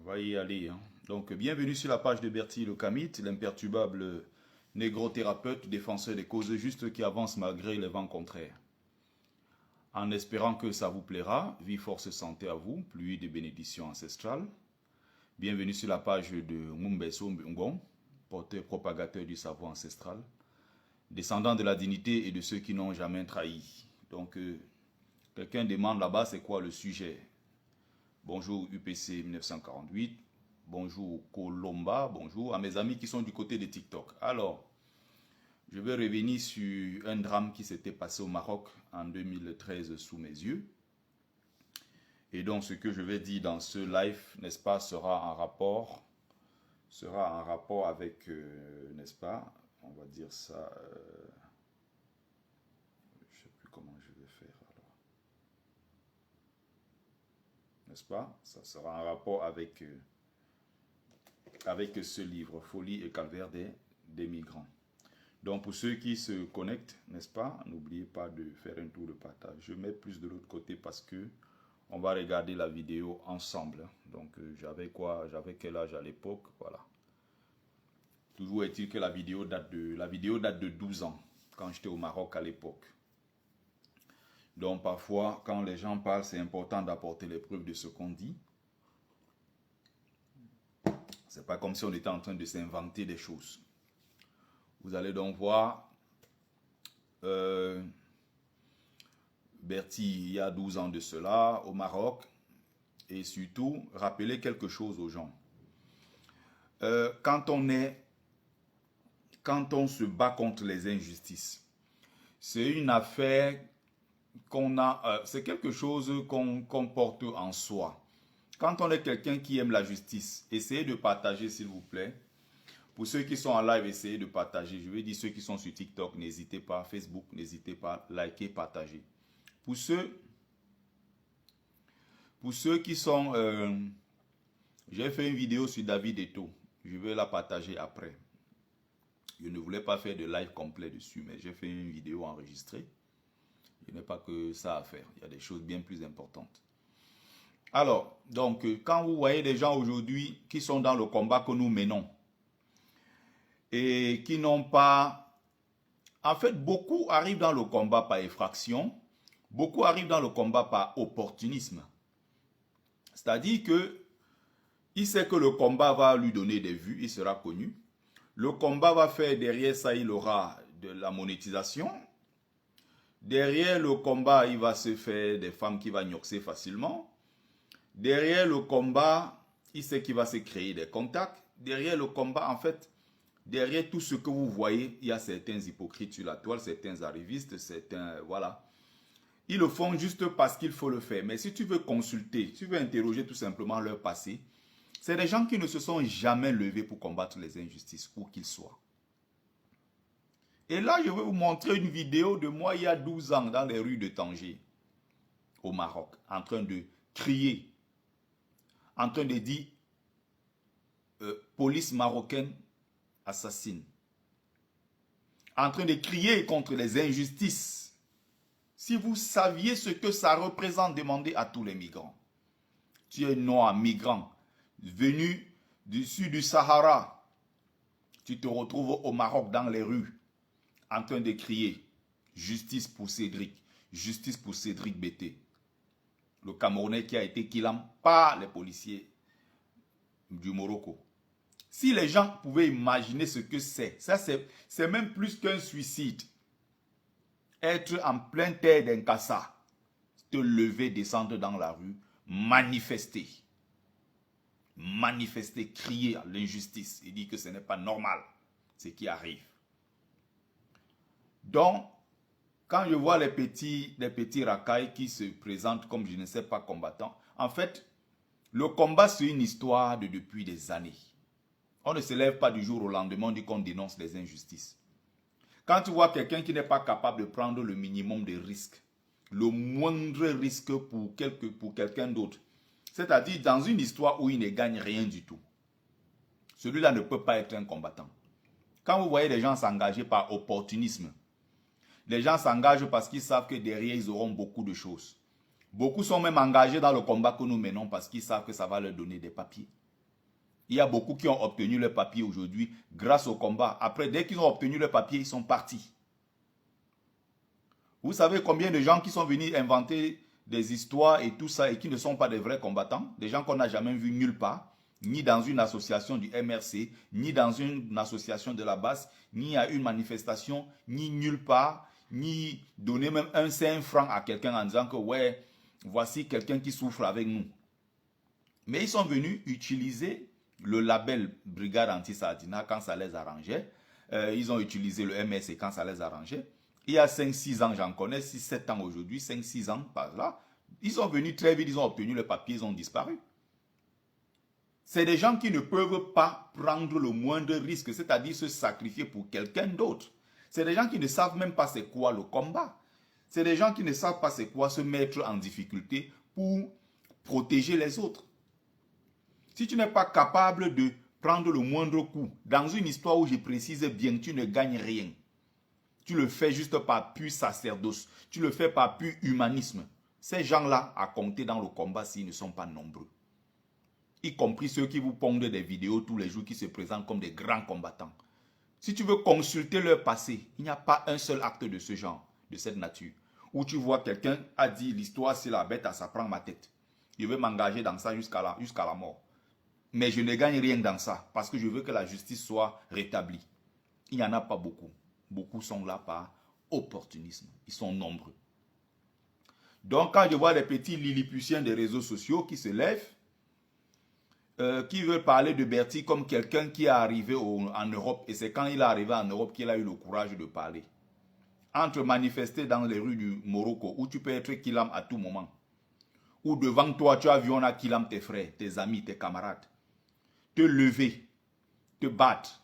va y aller. Hein. Donc, bienvenue sur la page de Bertie le Kamit, l'imperturbable négro-thérapeute, défenseur des causes justes qui avance malgré les vents contraires. En espérant que ça vous plaira, vie, force, santé à vous, pluie de bénédictions ancestrales. Bienvenue sur la page de Mumbeso Mbungon, porteur propagateur du savoir ancestral, descendant de la dignité et de ceux qui n'ont jamais trahi. Donc, quelqu'un demande là-bas, c'est quoi le sujet? Bonjour UPC 1948, bonjour Colomba, bonjour à mes amis qui sont du côté de TikTok. Alors, je vais revenir sur un drame qui s'était passé au Maroc en 2013 sous mes yeux. Et donc, ce que je vais dire dans ce live, n'est-ce pas, sera en rapport avec, n'est-ce pas, on va dire ça, je ne sais plus comment je vais faire alors. N'est-ce pas? Ça sera en rapport avec, avec ce livre, Folie et calvaire des migrants. Donc pour ceux qui se connectent, n'est-ce pas, n'oubliez pas de faire un tour de partage. Je mets plus de l'autre côté parce que on va regarder la vidéo ensemble. Donc j'avais quel âge à l'époque, voilà. Toujours est-il que la vidéo date de 12 ans, quand j'étais au Maroc à l'époque. Donc parfois, quand les gens parlent, c'est important d'apporter les preuves de ce qu'on dit. C'est pas comme si on était en train de s'inventer des choses. Vous allez donc voir Bertie il y a 12 ans de cela au Maroc et surtout rappeler quelque chose aux gens. Quand on se bat contre les injustices, c'est une affaire c'est quelque chose qu'on porte en soi. Quand on est quelqu'un qui aime la justice, essayez de partager s'il vous plaît. Pour ceux qui sont en live, essayez de partager. Je vais dire ceux qui sont sur TikTok, n'hésitez pas. Facebook, n'hésitez pas. Likez, partagez. Pour ceux qui sont... j'ai fait une vidéo sur David Eto'o. Je vais la partager après. Je ne voulais pas faire de live complet dessus, mais j'ai fait une vidéo enregistrée. Je n'ai pas que ça à faire. Il y a des choses bien plus importantes. Alors, donc, quand vous voyez des gens aujourd'hui qui sont dans le combat que nous menons, et qui n'ont pas... En fait, beaucoup arrivent dans le combat par effraction, beaucoup arrivent dans le combat par opportunisme. C'est-à-dire que il sait que le combat va lui donner des vues, il sera connu. Le combat va faire derrière ça, il aura de la monétisation. Derrière le combat, il va se faire des femmes qui vont gnoxer facilement. Derrière le combat, il sait qu'il va se créer des contacts. Derrière le combat, en fait, derrière tout ce que vous voyez, il y a certains hypocrites sur la toile, certains arrivistes, certains, voilà. Ils le font juste parce qu'il faut le faire. Mais si tu veux consulter, si tu veux interroger tout simplement leur passé, c'est des gens qui ne se sont jamais levés pour combattre les injustices, où qu'ils soient. Et là, je vais vous montrer une vidéo de moi il y a 12 ans dans les rues de Tanger, au Maroc, en train de crier, en train de dire police marocaine assassine, en train de crier contre les injustices. Si vous saviez ce que ça représente, demandez à tous les migrants. Tu es noir, migrant, venu du sud du Sahara, tu te retrouves au Maroc dans les rues, en train de crier justice pour Cédric Bété, le Camerounais qui a été killé par les policiers du Morocco. Si les gens pouvaient imaginer ce que c'est, ça c'est même plus qu'un suicide. Être en plein terre d'Inkassa, te lever, descendre dans la rue, manifester. Manifester, crier à l'injustice et dire que ce n'est pas normal ce qui arrive. Donc, quand je vois les petits racailles qui se présentent comme je ne sais pas combattants, en fait, le combat c'est une histoire de depuis des années. On ne se lève pas du jour au lendemain, on dit qu'on dénonce les injustices. Quand tu vois quelqu'un qui n'est pas capable de prendre le minimum de risque, le moindre risque pour quelqu'un d'autre, c'est-à-dire dans une histoire où il ne gagne rien du tout, celui-là ne peut pas être un combattant. Quand vous voyez des gens s'engager par opportunisme, les gens s'engagent parce qu'ils savent que derrière, ils auront beaucoup de choses. Beaucoup sont même engagés dans le combat que nous menons parce qu'ils savent que ça va leur donner des papiers. Il y a beaucoup qui ont obtenu leur papier aujourd'hui grâce au combat. Après, dès qu'ils ont obtenu leur papier, ils sont partis. Vous savez combien de gens qui sont venus inventer des histoires et tout ça et qui ne sont pas des vrais combattants, des gens qu'on n'a jamais vus nulle part, ni dans une association du MRC, ni dans une association de la base, ni à une manifestation, ni nulle part, ni donner même un 5 francs à quelqu'un en disant que ouais, voici quelqu'un qui souffre avec nous. Mais ils sont venus utiliser le label Brigade Anti-Sardinat quand ça les arrangeait. Ils ont utilisé le MRC quand ça les arrangeait. Il y a 5-6 ans, j'en connais, 6-7 ans aujourd'hui, 5-6 ans par là. Ils sont venus très vite, ils ont obtenu le papier, ils ont disparu. C'est des gens qui ne peuvent pas prendre le moindre risque, c'est-à-dire se sacrifier pour quelqu'un d'autre. C'est des gens qui ne savent même pas c'est quoi le combat. C'est des gens qui ne savent pas c'est quoi se mettre en difficulté pour protéger les autres. Si tu n'es pas capable de prendre le moindre coup, dans une histoire où je précise bien que tu ne gagnes rien, tu le fais juste par pur sacerdoce, tu le fais par pur humanisme, ces gens-là à compter dans le combat s'ils ne sont pas nombreux. Y compris ceux qui vous pondent des vidéos tous les jours qui se présentent comme des grands combattants. Si tu veux consulter leur passé, il n'y a pas un seul acte de ce genre, de cette nature, où tu vois quelqu'un a dit l'histoire c'est la bête, ça prend ma tête. Je vais m'engager dans ça jusqu'à la mort. Mais je ne gagne rien dans ça, parce que je veux que la justice soit rétablie. Il n'y en a pas beaucoup. Beaucoup sont là par opportunisme. Ils sont nombreux. Donc quand je vois les petits lilliputiens des réseaux sociaux qui se lèvent, qui veulent parler de Berti comme quelqu'un qui est arrivé en Europe, et c'est quand il est arrivé en Europe qu'il a eu le courage de parler. Entre manifester dans les rues du Morocco, où tu peux être Kilam à tout moment, ou devant toi tu as vu on a Kilam tes frères, tes amis, tes camarades, te lever, te battre,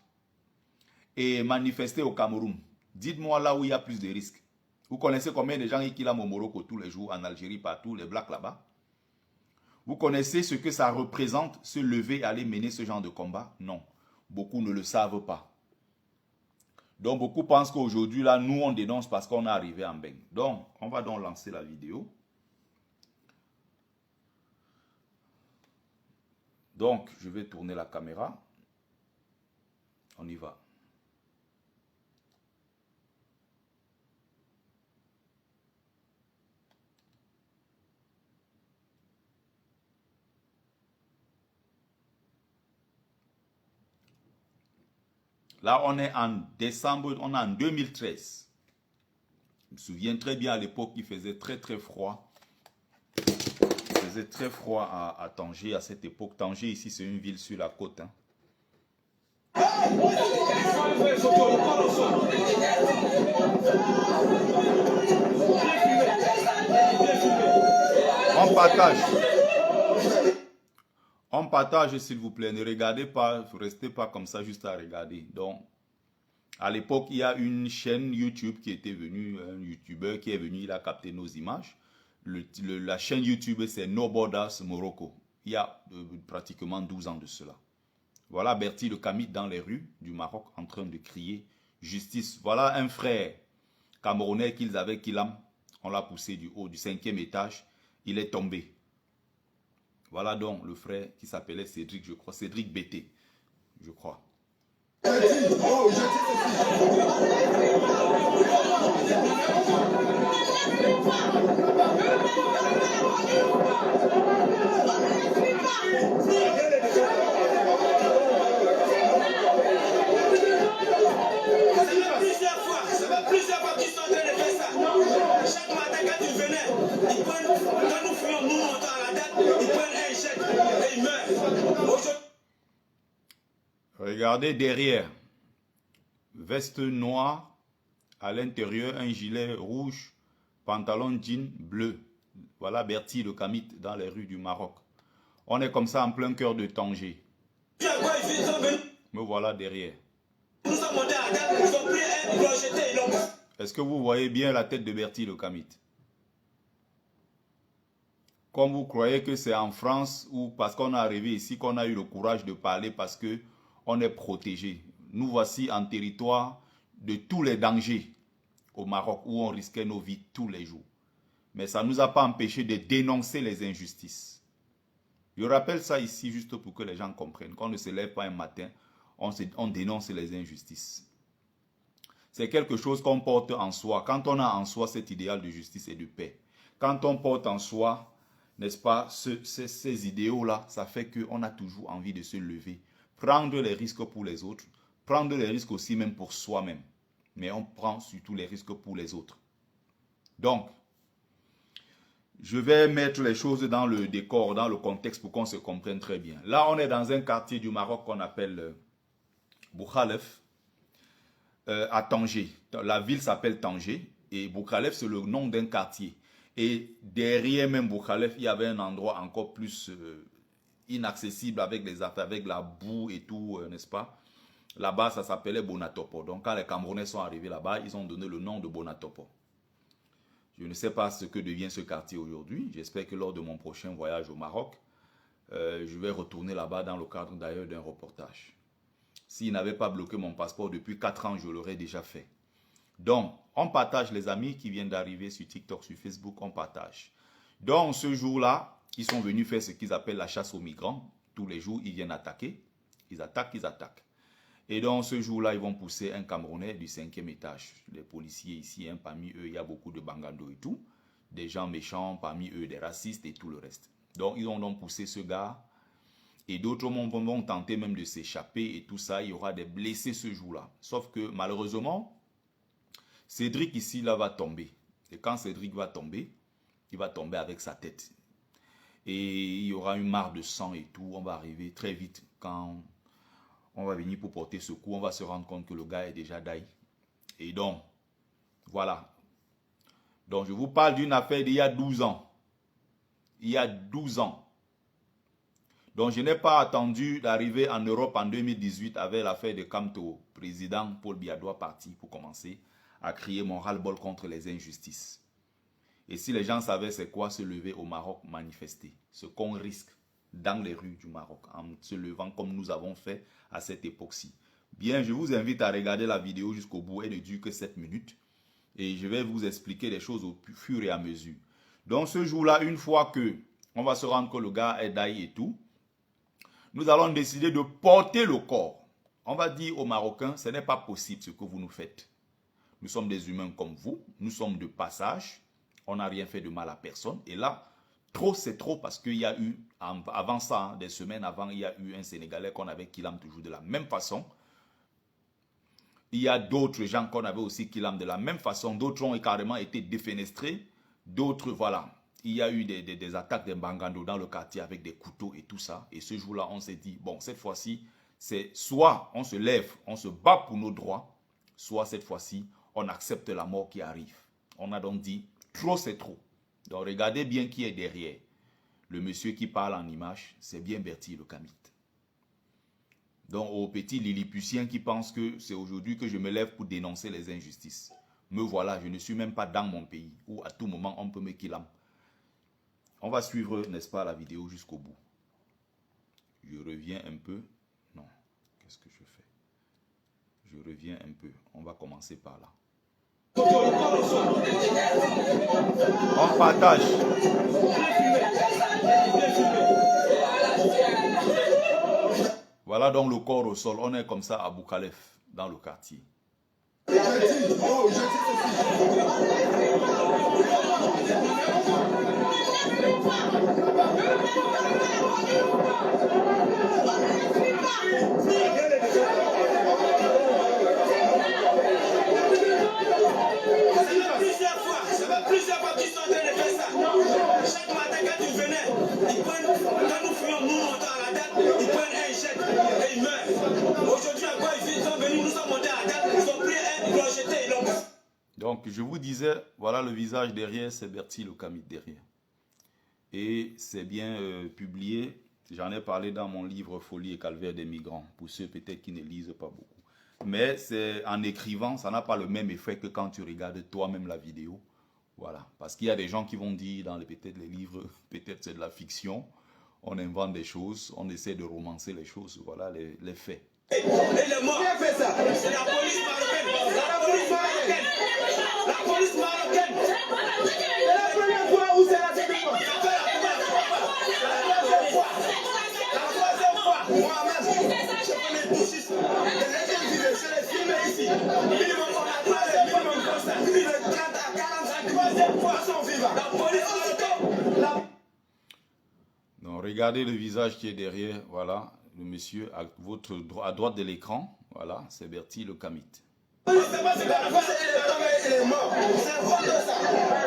et manifester au Cameroun. Dites-moi là où il y a plus de risques. Vous connaissez combien de gens qui l'ont au Morocco tous les jours, en Algérie, partout, les blacks là-bas? Vous connaissez ce que ça représente, se lever et aller mener ce genre de combat? Non. Beaucoup ne le savent pas. Donc beaucoup pensent qu'aujourd'hui, là, nous, on dénonce parce qu'on est arrivé en beigne. Donc, on va donc lancer la vidéo. Donc, je vais tourner la caméra. On y va. Là, on est en décembre, on est en 2013. Je me souviens très bien à l'époque, il faisait très très froid. Il faisait très froid à Tanger à cette époque. Tanger, ici, c'est une ville sur la côte. Hein. On partage. On partage, s'il vous plaît. Ne regardez pas, ne restez pas comme ça juste à regarder. Donc, à l'époque, il y a une chaîne YouTube qui était venue, un YouTuber qui est venu, il a capté nos images. La chaîne YouTube, c'est No Borders Morocco. Il y a pratiquement 12 ans de cela. Voilà Berti le Kamit dans les rues du Maroc en train de crier justice. Voilà un frère camerounais qu'ils avaient, Kilam. On l'a poussé du haut du 5e étage. Il est tombé. Voilà donc le frère qui s'appelait Cédric, je crois. Cédric Bété, je crois. Plusieurs fois qu'ils sont en train de faire ça. Chaque matin quand ils venaient, ils prennent, quand nous fuyons, nous montons à la date, ils prennent un jet et ils meurent. Regardez derrière. Veste noire, à l'intérieur un gilet rouge, pantalon jean bleu. Voilà Berti le Kamit dans les rues du Maroc. On est comme ça en plein cœur de Tanger. Me voilà derrière. Nous sommes montés à la date, ils ont pris un, ils l'ont jeté, ils l'ont... Est-ce que vous voyez bien la tête de Berti le Kamit? Comme vous croyez que c'est en France ou parce qu'on est arrivé ici qu'on a eu le courage de parler parce qu'on est protégé. Nous voici en territoire de tous les dangers au Maroc où on risquait nos vies tous les jours. Mais ça ne nous a pas empêché de dénoncer les injustices. Je rappelle ça ici juste pour que les gens comprennent. Qu'on ne se lève pas un matin, on dénonce les injustices. C'est quelque chose qu'on porte en soi. Quand on a en soi cet idéal de justice et de paix, quand on porte en soi, n'est-ce pas, ces idéaux-là, ça fait qu'on a toujours envie de se lever, prendre les risques pour les autres, prendre les risques aussi même pour soi-même. Mais on prend surtout les risques pour les autres. Donc, je vais mettre les choses dans le décor, dans le contexte pour qu'on se comprenne très bien. Là, on est dans un quartier du Maroc qu'on appelle Bouchalef, à Tanger. La ville s'appelle Tanger et Bouchalef, c'est le nom d'un quartier. Et derrière même Bouchalef, il y avait un endroit encore plus inaccessible avec les affaires, avec la boue et tout, n'est-ce pas? Là-bas, ça s'appelait Bonatopo. Donc, quand les Camerounais sont arrivés là-bas, ils ont donné le nom de Bonatopo. Je ne sais pas ce que devient ce quartier aujourd'hui. J'espère que lors de mon prochain voyage au Maroc, je vais retourner là-bas dans le cadre d'ailleurs d'un reportage. S'il n'avait pas bloqué mon passeport depuis 4 ans, je l'aurais déjà fait. Donc, on partage les amis qui viennent d'arriver sur TikTok, sur Facebook, on partage. Donc, ce jour-là, ils sont venus faire ce qu'ils appellent la chasse aux migrants. Tous les jours, ils viennent attaquer. Ils attaquent, ils attaquent. Et donc, ce jour-là, ils vont pousser un Camerounais du 5e étage. Les policiers ici, hein, parmi eux, il y a beaucoup de bangando et tout. Des gens méchants, parmi eux, des racistes et tout le reste. Donc, ils ont donc poussé ce gars. Et d'autres vont tenter même de s'échapper et tout ça. Il y aura des blessés ce jour-là. Sauf que, malheureusement, Cédric ici, là, va tomber. Et quand Cédric va tomber, il va tomber avec sa tête. Et il y aura une mare de sang et tout. On va arriver très vite quand on va venir pour porter secours. On va se rendre compte que le gars est déjà daï. Et donc, voilà. Donc, je vous parle d'une affaire d'il y a 12 ans. Il y a 12 ans. Donc, je n'ai pas attendu d'arriver en Europe en 2018 avec l'affaire de Kamto, président Paul Biya parti pour commencer à crier mon ras-le-bol contre les injustices. Et si les gens savaient c'est quoi se lever au Maroc, manifester, ce qu'on risque dans les rues du Maroc, en se levant comme nous avons fait à cette époque-ci. Bien, je vous invite à regarder la vidéo jusqu'au bout, elle ne dure que 7 minutes. Et je vais vous expliquer les choses au fur et à mesure. Donc ce jour-là, une fois que on va se rendre que le gars est daï et tout, nous allons décider de porter le corps. On va dire aux Marocains, ce n'est pas possible ce que vous nous faites. Nous sommes des humains comme vous, nous sommes de passage, on n'a rien fait de mal à personne. Et là, trop c'est trop parce qu'il y a eu, avant ça, des semaines avant, il y a eu un Sénégalais qu'on avait kidnappé toujours de la même façon. Il y a d'autres gens qu'on avait aussi kidnappé de la même façon. D'autres ont carrément été défenestrés. D'autres, voilà. Il y a eu des attaques de Bangando dans le quartier avec des couteaux et tout ça. Et ce jour-là, on s'est dit, bon, cette fois-ci, c'est soit on se lève, on se bat pour nos droits, soit cette fois-ci, on accepte la mort qui arrive. On a donc dit, trop c'est trop. Donc regardez bien qui est derrière. Le monsieur qui parle en image, c'est bien Bertie le Kamit. Donc aux petits Lilliputiens qui pensent que c'est aujourd'hui que je me lève pour dénoncer les injustices. Me voilà, je ne suis même pas dans mon pays où à tout moment on peut me killam. On va suivre, n'est-ce pas, la vidéo jusqu'au bout. Je reviens un peu. Non, qu'est-ce que je fais? Je reviens un peu. On va commencer par là. On partage. Voilà donc le corps au sol. On est comme ça à Bouchalef, dans le quartier. Plusieurs fois qu'ils sont en train de faire ça. Chaque matin quand ils venaient, ils prennent, quand nous fuyons, nous montons à la date, ils prennent un jet et ils meurent. Aujourd'hui encore, ils sont venus, nous sommes montés à la date, ils ont pris un, ils l'ont jeté, ils l'ont... Donc je vous disais, voilà le visage derrière, c'est Bertie le Kamit derrière. Et c'est bien publié, j'en ai parlé dans mon livre Folie et calvaire des migrants, pour ceux peut-être qui ne lisent pas beaucoup. Mais c'est en écrivant, ça n'a pas le même effet que quand tu regardes toi-même la vidéo. Voilà, parce qu'il y a des gens qui vont dire dans peut-être les livres, peut-être c'est de la fiction, on invente des choses, on essaie de romancer les choses, voilà les faits. Et les morts. Qui a fait ça? C'est la police marocaine. La police marocaine. La police marocaine. C'est la première fois ou c'est la deuxième fois? Ça fait la première fois. La troisième fois. Moi-même, je connais tout ici. Les gens vivent, je les filme ici. Minimum, on a parlé, minimum comme ça. Plus de 30 à 40, la troisième fois sont vivants. La police marocaine. Donc, regardez le visage qui est derrière, voilà, le monsieur à droite de l'écran, voilà, c'est Bertie le Kamit. C'est pas ce qu'on a fait, il est tombé, il est mort. C'est honte ça.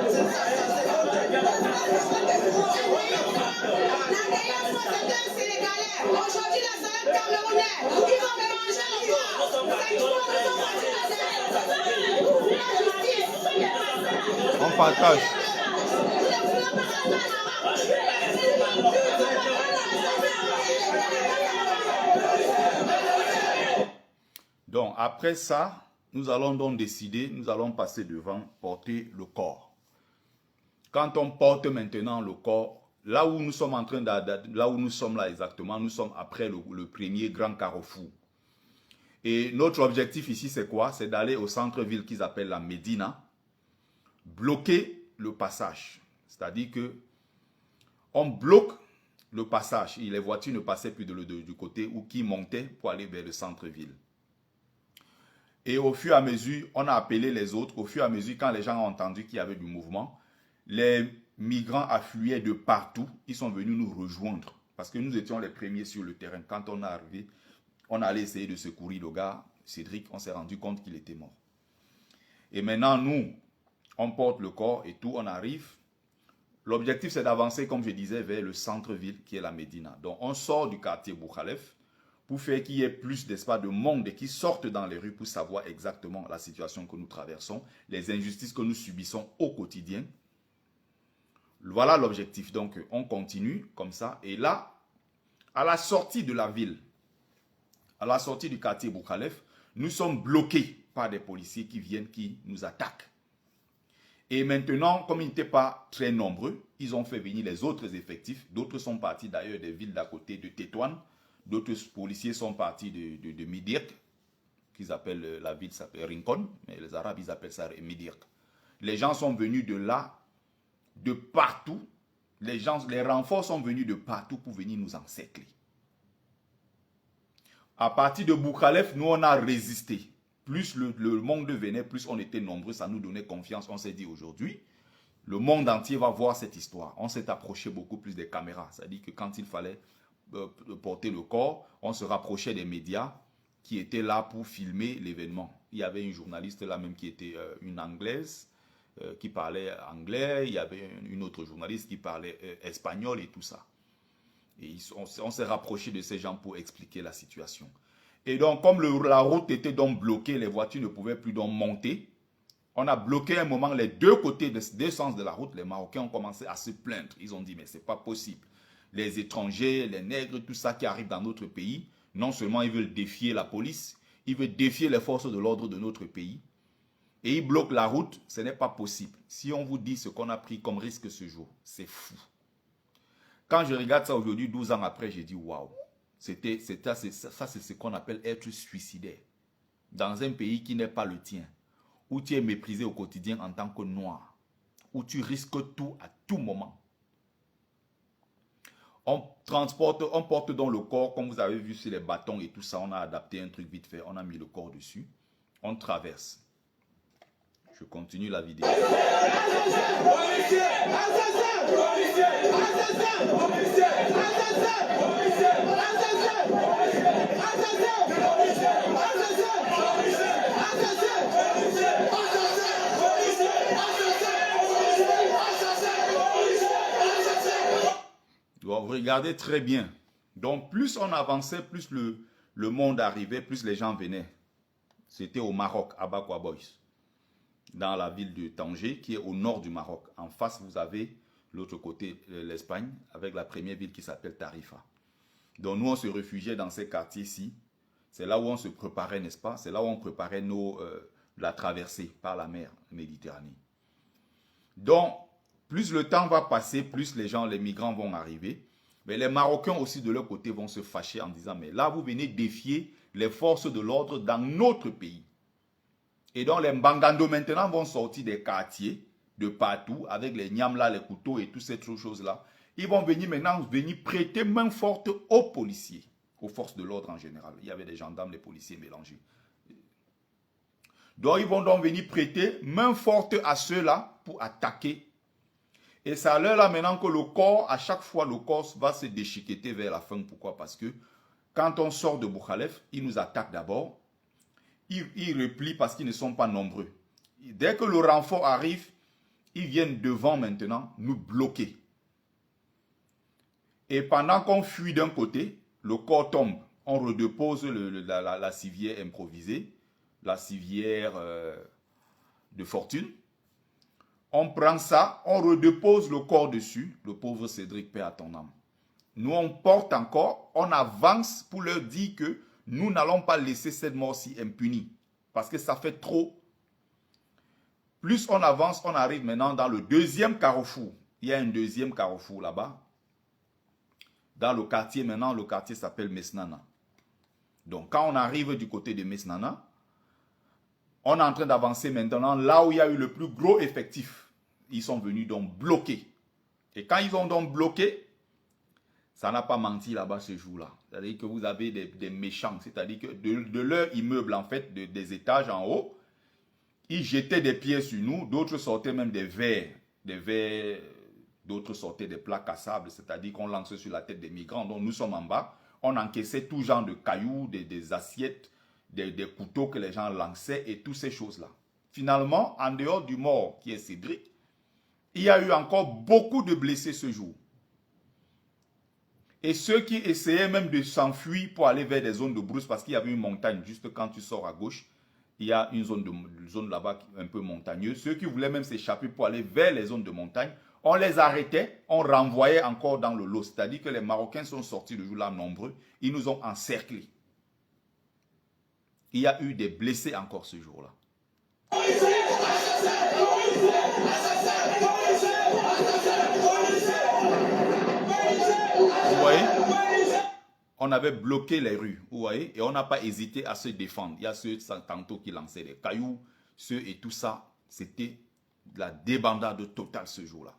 C'est ça, c'est honte. La dernière fois, c'était un Sénégalais. Aujourd'hui, là, c'est un Camerounais. Ils ont mélangé les gens. C'est toi, nous sommes la justice. On partage. Donc, après ça, nous allons donc décider, nous allons passer devant, porter le corps. Quand on porte maintenant le corps, là où nous sommes en train là où nous sommes là exactement, nous sommes après le premier grand carrefour. Et notre objectif ici, c'est quoi? C'est d'aller au centre-ville qu'ils appellent la Médina, bloquer le passage. C'est-à-dire que on bloque le passage et les voitures ne passaient plus du côté où qui montaient pour aller vers le centre-ville. Et au fur et à mesure, on a appelé les autres. Au fur et à mesure, quand les gens ont entendu qu'il y avait du mouvement, les migrants affluaient de partout. Ils sont venus nous rejoindre parce que nous étions les premiers sur le terrain. Quand on est arrivé, on allait essayer de secourir le gars, Cédric. On s'est rendu compte qu'il était mort. Et maintenant, nous, on porte le corps et tout, on arrive. L'objectif, c'est d'avancer, comme je disais, vers le centre-ville qui est la Médina. Donc, on sort du quartier Boukhalef pour faire qu'il y ait plus d'espace de monde qui sortent dans les rues pour savoir exactement la situation que nous traversons, les injustices que nous subissons au quotidien. Voilà l'objectif. Donc, on continue comme ça. Et là, à la sortie de la ville, à la sortie du quartier Boukhalef, nous sommes bloqués par des policiers qui viennent, qui nous attaquent. Et maintenant, comme ils n'étaient pas très nombreux, ils ont fait venir les autres effectifs. D'autres sont partis d'ailleurs des villes d'à côté de Tétouan. D'autres policiers sont partis de Midirk, qu'ils appellent, la ville s'appelle Rincon, mais les Arabes, ils appellent ça Midirk. Les gens sont venus de là, de partout. Les renforts sont venus de partout pour venir nous encercler. À partir de Boukhalef, nous, on a résisté. Plus le monde venait, plus on était nombreux, ça nous donnait confiance. On s'est dit aujourd'hui, le monde entier va voir cette histoire. On s'est approché beaucoup plus des caméras. C'est-à-dire que quand il fallait porter le corps, on se rapprochait des médias qui étaient là pour filmer l'événement. Il y avait une journaliste là même qui était une Anglaise, qui parlait anglais. Il y avait une autre journaliste qui parlait espagnol et tout ça. Et on s'est rapproché de ces gens pour expliquer la situation. Et donc, comme la route était donc bloquée, les voitures ne pouvaient plus donc monter, on a bloqué un moment les deux côtés, deux sens de la route. Les Marocains ont commencé à se plaindre. Ils ont dit, mais ce n'est pas possible. Les étrangers, les nègres, tout ça qui arrive dans notre pays, non seulement ils veulent défier la police, ils veulent défier les forces de l'ordre de notre pays. Et ils bloquent la route, ce n'est pas possible. Si on vous dit ce qu'on a pris comme risque ce jour, c'est fou. Quand je regarde ça aujourd'hui, 12 ans après, j'ai dit, waouh. Ça, c'est ce qu'on appelle être suicidaire. Dans un pays qui n'est pas le tien, où tu es méprisé au quotidien en tant que noir, où tu risques tout à tout moment. On porte donc le corps, comme vous avez vu sur les bâtons et tout ça, on a adapté un truc vite fait, on a mis le corps dessus, on traverse. Je continue la vidéo. Donc, regardez très bien. Donc, plus on avançait, plus le monde arrivait, plus les gens venaient. C'était au Maroc, à Bakwa Boys, dans la ville de Tanger, qui est au nord du Maroc. En face, vous avez l'autre côté, l'Espagne, avec la première ville qui s'appelle Tarifa. Donc, nous, on se réfugiait dans ces quartiers-ci. C'est là où on se préparait, n'est-ce pas? C'est là où on préparait la traversée par la mer Méditerranée. Donc, plus le temps va passer, plus les migrants vont arriver. Mais les Marocains aussi de leur côté vont se fâcher en disant, mais là vous venez défier les forces de l'ordre dans notre pays. Et donc les Mbangando maintenant vont sortir des quartiers de partout avec les Nyamla, les couteaux et toutes ces choses-là. Ils vont venir maintenant prêter main forte aux policiers, aux forces de l'ordre en général. Il y avait des gendarmes, des policiers mélangés. Donc ils vont donc venir prêter main forte à ceux-là pour attaquer. Et c'est à l'heure là maintenant que le corps, à chaque fois le corps va se déchiqueter vers la fin. Pourquoi? Parce que quand on sort de Boukalef, ils nous attaquent d'abord. Ils replient parce qu'ils ne sont pas nombreux. Dès que le renfort arrive, ils viennent devant maintenant nous bloquer. Et pendant qu'on fuit d'un côté, le corps tombe. On redépose la civière improvisée, la civière de fortune. On prend ça, on redépose le corps dessus. Le pauvre Cédric, paix à ton âme. Nous, on porte encore, on avance pour leur dire que nous n'allons pas laisser cette mort-ci impunie. Parce que ça fait trop. Plus on avance, on arrive maintenant dans le deuxième carrefour. Il y a un deuxième carrefour là-bas. Dans le quartier, maintenant, le quartier s'appelle Mesnana. Donc, quand on arrive du côté de Mesnana, on est en train d'avancer maintenant là où il y a eu le plus gros effectif. Ils sont venus donc bloquer. Et quand ils ont donc bloqué, ça n'a pas menti là-bas ce jour-là. C'est-à-dire que vous avez des méchants. C'est-à-dire que de leur immeuble, en fait, des étages en haut, ils jetaient des pierres sur nous. D'autres sortaient même des verres. Des verres, d'autres sortaient des plaques à sable. C'est-à-dire qu'on lançait sur la tête des migrants. Donc nous sommes en bas. On encaissait tout genre de cailloux, des assiettes, des couteaux que les gens lançaient et toutes ces choses-là. Finalement, en dehors du mort qui est Cédric, il y a eu encore beaucoup de blessés ce jour. Et ceux qui essayaient même de s'enfuir pour aller vers des zones de brousse, parce qu'il y avait une montagne, juste quand tu sors à gauche, il y a une zone là-bas un peu montagneuse. Ceux qui voulaient même s'échapper pour aller vers les zones de montagne, on les arrêtait, on renvoyait encore dans le lot. C'est-à-dire que les Marocains sont sortis le jour-là nombreux, ils nous ont encerclés. Il y a eu des blessés encore ce jour-là. Vous voyez? On avait bloqué les rues, vous voyez? Et on n'a pas hésité à se défendre. Il y a ceux tantôt qui lançaient des cailloux, ceux et tout ça. C'était la débandade totale ce jour-là.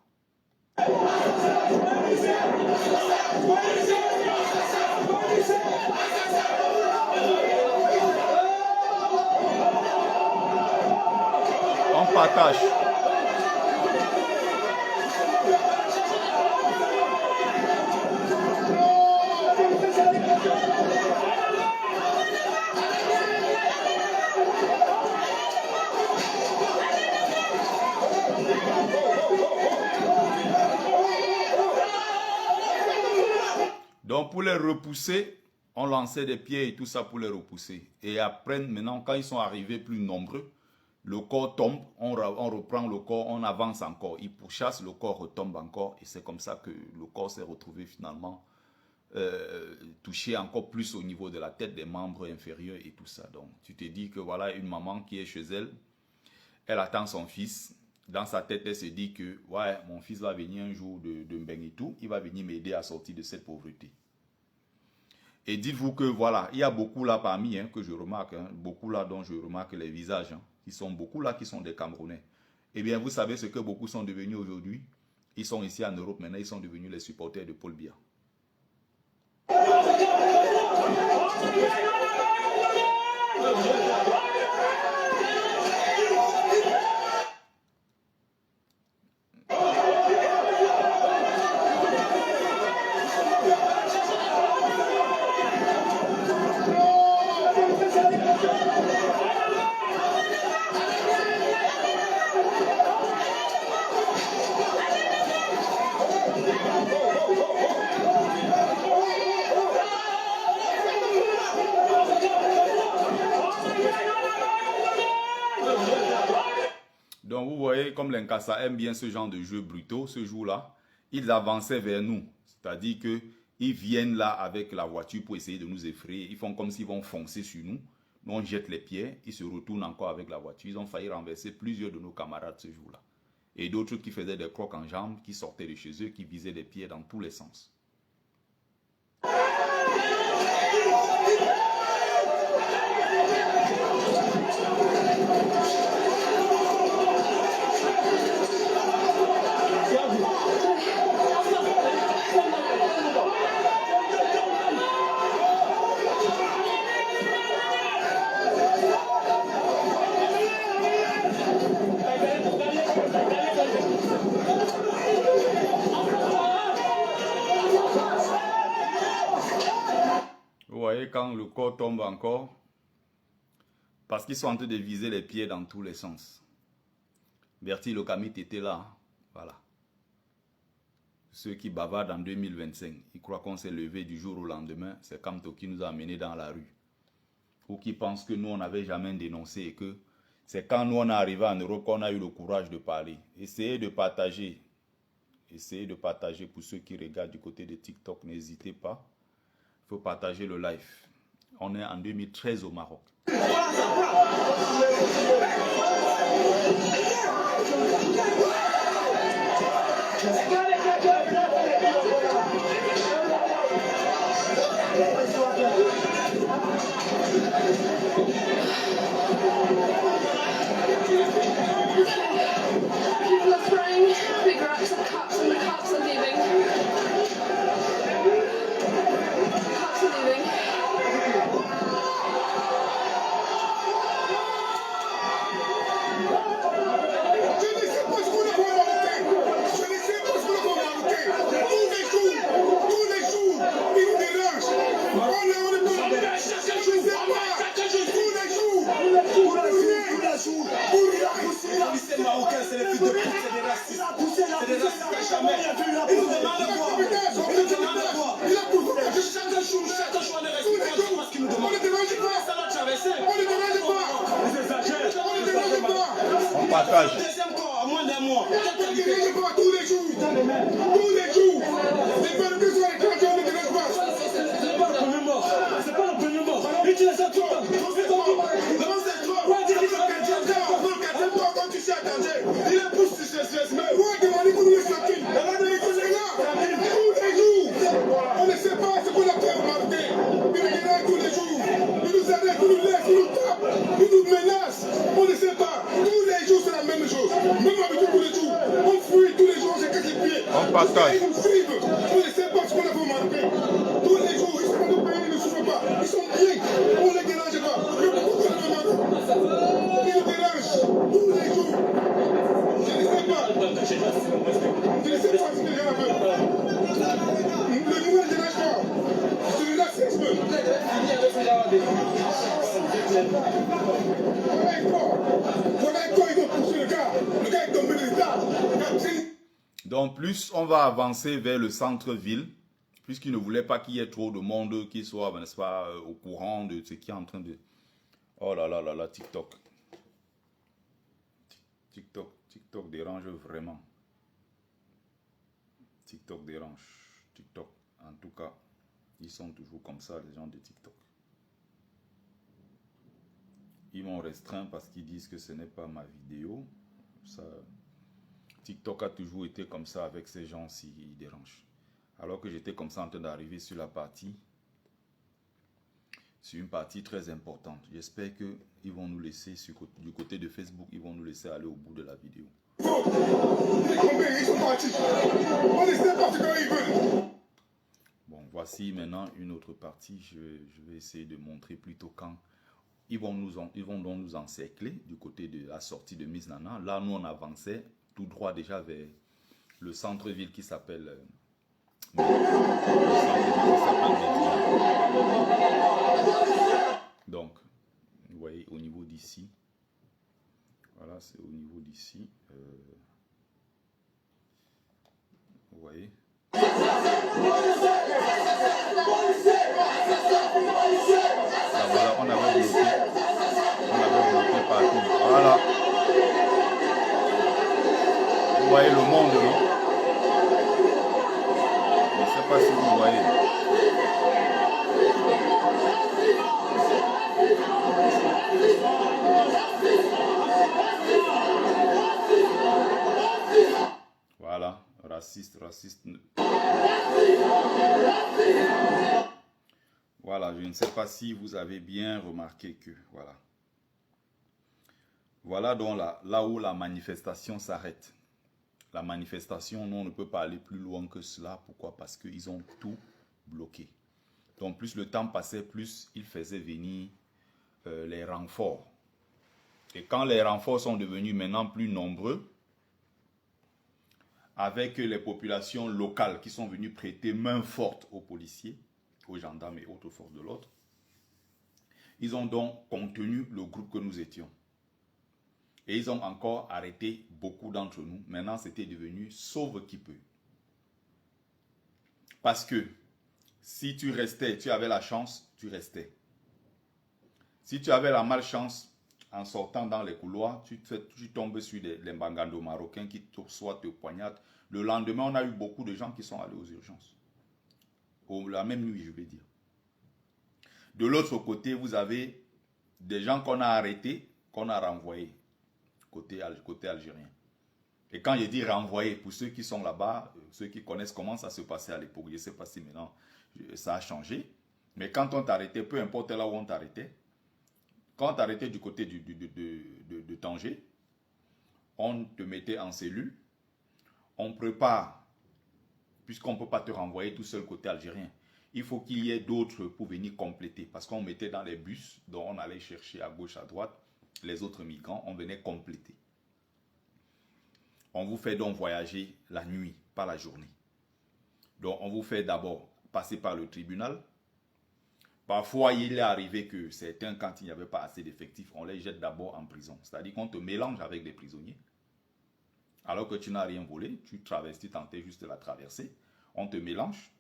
On partage. Donc pour les repousser, on lançait des pieds et tout ça pour les repousser. Et après, maintenant, quand ils sont arrivés plus nombreux, le corps tombe, on reprend le corps, on avance encore. Ils pourchassent, le corps retombe encore. Et c'est comme ça que le corps s'est retrouvé finalement touché encore plus au niveau de la tête, des membres inférieurs et tout ça. Donc tu te dis que voilà une maman qui est chez elle, elle attend son fils. Dans sa tête, elle se dit que ouais, mon fils va venir un jour de Mbeng et tout, il va venir m'aider à sortir de cette pauvreté. Et dites-vous que voilà, il y a beaucoup là parmi que je remarque, beaucoup là dont je remarque les visages, qui sont beaucoup là qui sont des Camerounais. Eh bien, vous savez ce que beaucoup sont devenus aujourd'hui? Ils sont ici en Europe maintenant, ils sont devenus les supporters de Paul Biya. Donc vous voyez comme l'Inkasa aime bien ce genre de jeu brutaux, ce jour-là, ils avançaient vers nous. C'est-à-dire qu'ils viennent là avec la voiture pour essayer de nous effrayer. Ils font comme s'ils vont foncer sur nous. Nous on jette les pieds, ils se retournent encore avec la voiture. Ils ont failli renverser plusieurs de nos camarades ce jour-là. Et d'autres qui faisaient des crocs en jambes, qui sortaient de chez eux, qui visaient les pieds dans tous les sens. Vous voyez quand le corps tombe encore, parce qu'ils sont en train de viser les pieds dans tous les sens. Bertie Locamit était là, hein. Voilà. Ceux qui bavardent en 2025, ils croient qu'on s'est levé du jour au lendemain. C'est Kamto qui nous a amenés dans la rue. Ou qui pensent que nous, on n'avait jamais dénoncé et que c'est quand nous, on est arrivé en Europe qu'on a eu le courage de parler. Essayez de partager. Essayez de partager pour ceux qui regardent du côté de TikTok. N'hésitez pas. Il faut partager le live. On est en 2013 au Maroc. People are throwing big racks of cups and the cups are leaving. Cups are leaving. C'est marocain, c'est les fils de pute, c'est des racistes. C'est des racistes à jamais. Ils nous demandent quoi? Ils nous demandent quoi? Chaque jour, on est respecté parce qu'ils nous demandent. Ça va traverser. Ils exagèrent. On partage. Deuxième corps, à moins d'un mois. Tous les jours. Les peuples que sont étrangers ne dérange pas. C'est pas le premier mort. C'est pas le premier mort. Ils utilisent ça tout le temps. Comment c'est toi? Quand tu sais attendre, il est poussé sur ce stress. Mais où est demandé pour nous les sortir? Tous les jours. On ne sait pas ce qu'on a fait au Marocain. Ils viennent tous les jours. Ils nous arrêtent, ils nous laissent, ils nous tapent, ils nous menacent. On ne sait pas. Tous les jours, c'est la même chose. Même avec tous les jours. On fuit tous les jours, on se casse les pieds. On partage. Ils nous suivent. On ne sait pas ce qu'on a fait au Marocain. Tous les jours, ils sont dans nos pays, ils ne souffrent pas. Ils sont bien. On ne les dérange pas. Mais pourquoi on le Maroc? Ils nous dérangent tous les jours. Je ne sais pas. Je ne sais pas ce que les gens veulent. Le nouveau ne dérange pas. C'est le racisme. Voilà quoi, ils ont poussé le gars. Le gars est tombé de l'état. Donc plus on va avancer vers le centre-ville, puisqu'il ne voulait pas qu'il y ait trop de monde qui soit, n'est-ce pas, au courant de ce qui est en train de... Oh là là là là, TikTok. TikTok dérange vraiment. TikTok dérange. TikTok, en tout cas, ils sont toujours comme ça, les gens de TikTok. Ils m'ont restreint parce qu'ils disent que ce n'est pas ma vidéo. Ça, TikTok a toujours été comme ça avec ces gens-ci, ils dérangent. Alors que j'étais comme ça en train d'arriver sur la partie, sur une partie très importante. J'espère qu'ils vont nous laisser, du côté de Facebook, ils vont nous laisser aller au bout de la vidéo. Ils sont partis. On ne sait pas ce qu'ils veulent. Bon, voici maintenant une autre partie. Je vais essayer de montrer plutôt quand ils vont donc nous encercler du côté de la sortie de Miznana. Là, nous, on avançait tout droit déjà vers le centre-ville qui s'appelle... Donc, vous voyez au niveau d'ici. Voilà, c'est au niveau d'ici. Vous voyez. Là, voilà, on avait bloqué partout. Voilà. Vous voyez le monde, non? Je ne sais pas si vous voyez. Voilà, raciste. Voilà, je ne sais pas si vous avez bien remarqué que, voilà. Voilà donc là où la manifestation s'arrête. La manifestation, nous, on ne peut pas aller plus loin que cela. Pourquoi? Parce qu'ils ont tout bloqué. Donc, plus le temps passait, plus ils faisaient venir les renforts. Et quand les renforts sont devenus maintenant plus nombreux, avec les populations locales qui sont venues prêter main forte aux policiers, aux gendarmes et autres forces de l'ordre. Ils ont donc contenu le groupe que nous étions. Et ils ont encore arrêté beaucoup d'entre nous. Maintenant, c'était devenu sauve qui peut. Parce que si tu restais, tu avais la chance, tu restais. Si tu avais la malchance, en sortant dans les couloirs, tu tombes sur les bangandos marocains qui soit te poignardent. Le lendemain, on a eu beaucoup de gens qui sont allés aux urgences. La même nuit, je vais dire. De l'autre côté, vous avez des gens qu'on a arrêtés, qu'on a renvoyés, côté algérien. Et quand je dis renvoyés, pour ceux qui sont là-bas, ceux qui connaissent comment ça se passait à l'époque, je ne sais pas si maintenant ça a changé. Mais quand on t'arrêtait, peu importe là où on t'arrêtait, quand on t'arrêtait du côté de Tanger, on te mettait en cellule, on prépare, puisqu'on ne peut pas te renvoyer tout seul côté algérien. Il faut qu'il y ait d'autres pour venir compléter, parce qu'on mettait dans les bus, dont on allait chercher à gauche, à droite, les autres migrants, on venait compléter. On vous fait donc voyager la nuit, pas la journée. Donc on vous fait d'abord passer par le tribunal. Parfois, il est arrivé que certains, quand il n'y avait pas assez d'effectifs, on les jette d'abord en prison. C'est-à-dire qu'on te mélange avec des prisonniers. Alors que tu n'as rien volé, tu tentais juste de la traverser. On te mélange.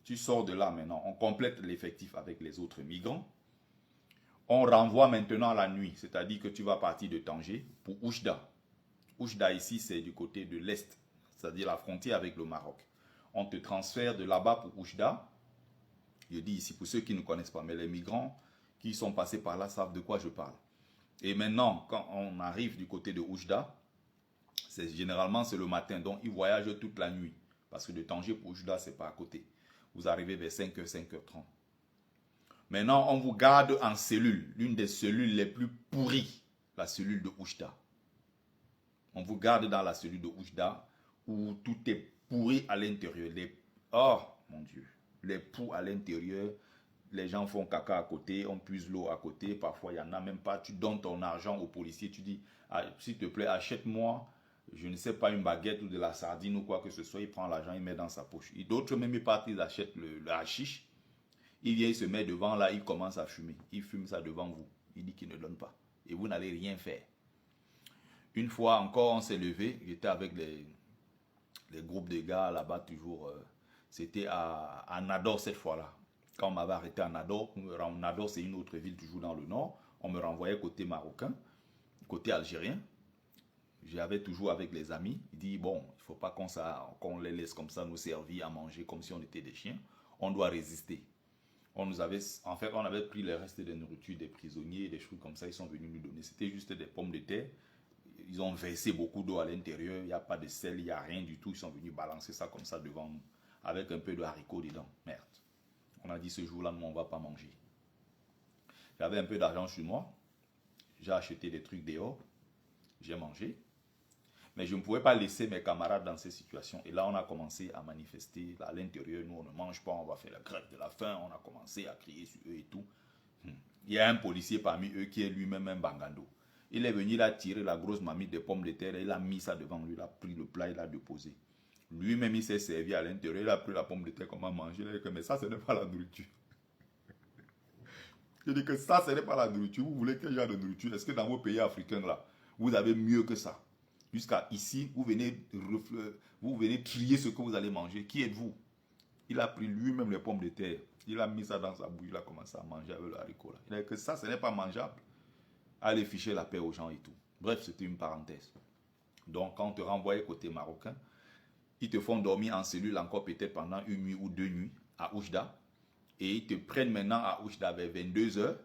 Tu sors de là maintenant. On complète l'effectif avec les autres migrants. On renvoie maintenant la nuit. C'est-à-dire que tu vas partir de Tanger pour Oujda. Oujda ici, c'est du côté de l'Est. C'est-à-dire la frontière avec le Maroc. On te transfère de là-bas pour Oujda. Je dis ici pour ceux qui ne connaissent pas, mais les migrants qui sont passés par là savent de quoi je parle. Et maintenant, quand on arrive du côté de Oujda, généralement c'est le matin, donc ils voyagent toute la nuit. Parce que de Tanger pour Oujda, c'est pas à côté. Vous arrivez vers 5h, 5h30. Maintenant, on vous garde en cellule, l'une des cellules les plus pourries, la cellule de Oujda. On vous garde dans la cellule de Oujda, où tout est pourri à l'intérieur. Oh, mon Dieu. Les poux à l'intérieur, les gens font caca à côté, on puise l'eau à côté, parfois il n'y en a même pas. Tu donnes ton argent au policier, tu dis, s'il te plaît, achète-moi, je ne sais pas, une baguette ou de la sardine ou quoi que ce soit. Il prend l'argent, il met dans sa poche. D'autres même, ils partent, ils achètent le hashish. Il vient, il se met devant là, il commence à fumer. Il fume ça devant vous. Il dit qu'il ne donne pas. Et vous n'allez rien faire. Une fois encore, on s'est levé. J'étais avec les groupes de gars là-bas toujours. C'était à Nador cette fois-là. Quand on m'avait arrêté à Nador, Nador c'est une autre ville toujours dans le nord, on me renvoyait côté marocain, côté algérien. J'avais toujours avec les amis, il dit bon, il ne faut pas qu'on les laisse comme ça nous servir à manger comme si on était des chiens, on doit résister. On avait pris les restes de nourriture des prisonniers, des choses comme ça, ils sont venus nous donner. C'était juste des pommes de terre. Ils ont versé beaucoup d'eau à l'intérieur, il n'y a pas de sel, il n'y a rien du tout, ils sont venus balancer ça comme ça devant nous. Avec un peu de haricots dedans. Merde. On a dit ce jour-là, nous, on ne va pas manger. J'avais un peu d'argent sur moi. J'ai acheté des trucs dehors. J'ai mangé. Mais je ne pouvais pas laisser mes camarades dans ces situations. Et là, on a commencé à manifester. À l'intérieur, nous, on ne mange pas, on va faire la grève de la faim. On a commencé à crier sur eux et tout. Il y a un policier parmi eux qui est lui-même un bangando. Il est venu, il a tiré la grosse mamie de pommes de terre. Et il a mis ça devant lui. Il a pris le plat, il l'a déposé. Lui-même, il s'est servi à l'intérieur, il a pris la pomme de terre, comment manger. Il a dit que, mais ça, ce n'est pas la nourriture. Je dis que ça, ce n'est pas la nourriture. Vous voulez quel genre de nourriture? Est-ce que dans vos pays africains, là, vous avez mieux que ça? Jusqu'à ici, vous venez trier ce que vous allez manger. Qui êtes-vous? Il a pris lui-même les pommes de terre. Il a mis ça dans sa bouche, il a commencé à manger avec le haricot. Là. Il a dit que ça, ce n'est pas mangeable. Allez ficher la paix aux gens et tout. Bref, c'était une parenthèse. Donc, quand on te renvoie côté marocain, ils te font dormir en cellule encore peut-être pendant une nuit ou 2 nuits à Oujda. Et ils te prennent maintenant à Oujda vers 22h.